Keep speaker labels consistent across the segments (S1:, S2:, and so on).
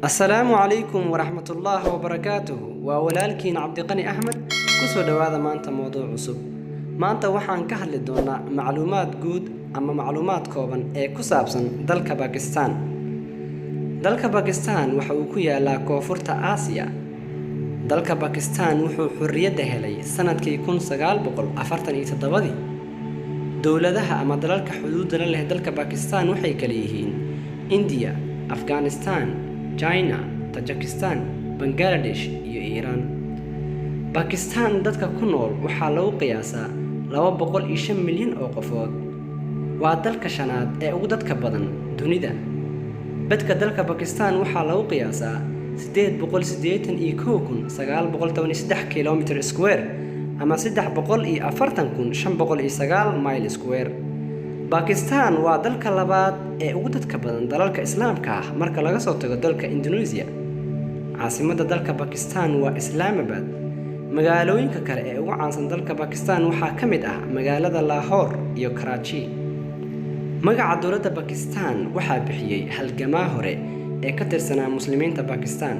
S1: السلام عليكم ورحمة الله وبركاته وولالكين عبد القني أحمد كسو دواذا مانتا موضوع عصب مانتا وحان كهل دونا معلومات جود أما معلومات كوبان كسابسن دالك باكستان دالك باكستان وحوكو يالا كوفرتا آسيا دالك باكستان وحو حرية دهلي سنة كيكون سقال بقل أفرتن إيتدبادي دولدها أما دالك حدود له دالك باكستان وحي كليهين إنديا أفغانستان China, Tajikistan, Bangladesh iyo Iran. Pakistan dadka ku nool waxaa lagu qiyaasaa 205 milyan oo qofood. Waa dalka shanaad ee ugu dadka badan dunida. Dadka dalka Pakistan waxaa lagu qiyaasaa 881,913 kilometer square ama 340,509 mile square. Pakistan waa dalka labaad ee ugu dadka badan dalalka Islaamka ah marka laga soo tago dalka Indonesia. Caasimadda dalka Pakistan waa Islamabad. Magaalooyinka kale ee ugu caansan dalka Pakistan waxaa ka mid ah magaalada Lahore iyo Karachi. Magaca dowladda Pakistan waxaa bixiyay halgamaa hore ee ka tirsanaa muslimiinta Pakistan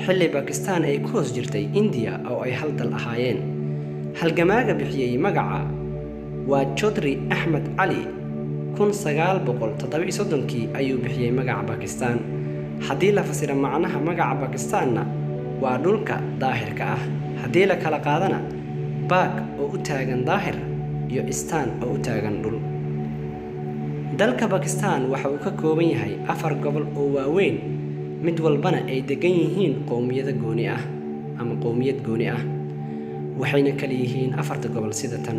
S1: xilli Pakistan ay ku hoos jirtay India oo ay hal dal ahaayeen. Halgamaaga bixiyay magaca waa Chaudhry Ahmed Ali 1937 ayuu bixiyay magaca Pakistan. Haddii la fasiro macnaha magaca Pakistanna waa dhulka daahirka ah. Haddii la kala qaadana Pak oo u taagan daahir iyo Istan oo u taagan dhul. Dalka Pakistan waxa uu ka kooban yahay 4 gobol oo waaweyn mid walbana ay degan yihiin qowmiyad gooni ah. Waxayna kala yihiin 4 gobol sida tan.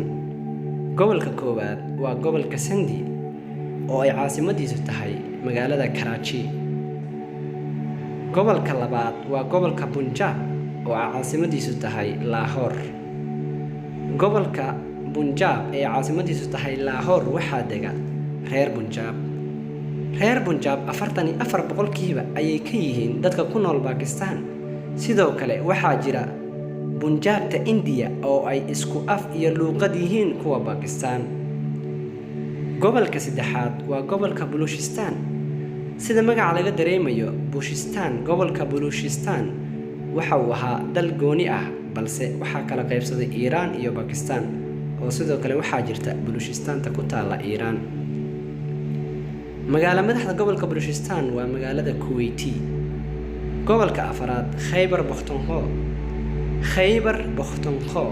S1: gobolka koowaad waa gobolka Sindhi oo ay caasimadiisu tahay magaalada Karachi. gobolka labaad waa gobolka Punjab oo ay caasimadiisu tahay Lahore. gobolka Punjab ee caasimadiisu tahay Lahore waxaa dega reer Punjab 44% ayay ka yihiin dadka ku nool Pakistan. sidoo kale waxaa jira Punjabta India oo ay isku af iyo luqad yihiin kuwa Pakistan. gobolka saddexaad waa gobolka Baluchistan. sida magaca laga dareemayo gobolka Baluchistan waxa uu ahaa dal gooni ah balse waxaa kala qaybsaday Iran iyo Pakistan oo sidoo kale waxaa jirta Baluchistanta ku taala Iran. magaalada madaxda gobolka Baluchistan waa magaalada Kuwaiti. gobolka afraad Khyber Pakhtunkhwa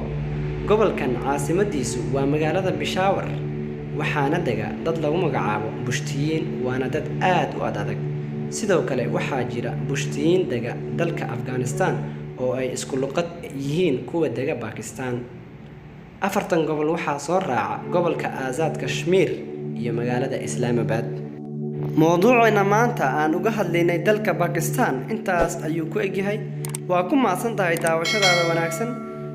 S1: gobolkan caasimadiisu waa magaalada Peshawar waxaana dega dad lagu magacaabo Bushtiyiin waana dad aad u adag. sidoo kale waxaa jira Bushtiyiin dega dalka Afghanistan oo ay isku luqad yihiin kuwa dega Pakistan. 4 gobol waxaa soo raaca gobolka Azad Kashmir iyo magaalada Islamabad. موضوعنا maanta aan uga hadlaynay dalka Pakistan intaas ayuu ku egyahay. waa ku maasantahay daawashadaada wanaagsan.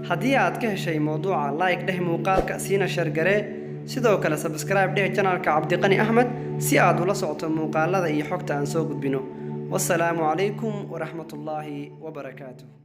S1: haddii aad ka heshay mowduuca like dheh muuqaalka siina share garee sidoo kale subscribe dheh channelka Cabdi Qani Ahmed si aad ula socoto muuqaalada iyo xogta aan soo gudbino. wassalaamu calaykum waraxmatullaahi wabarakaatuh.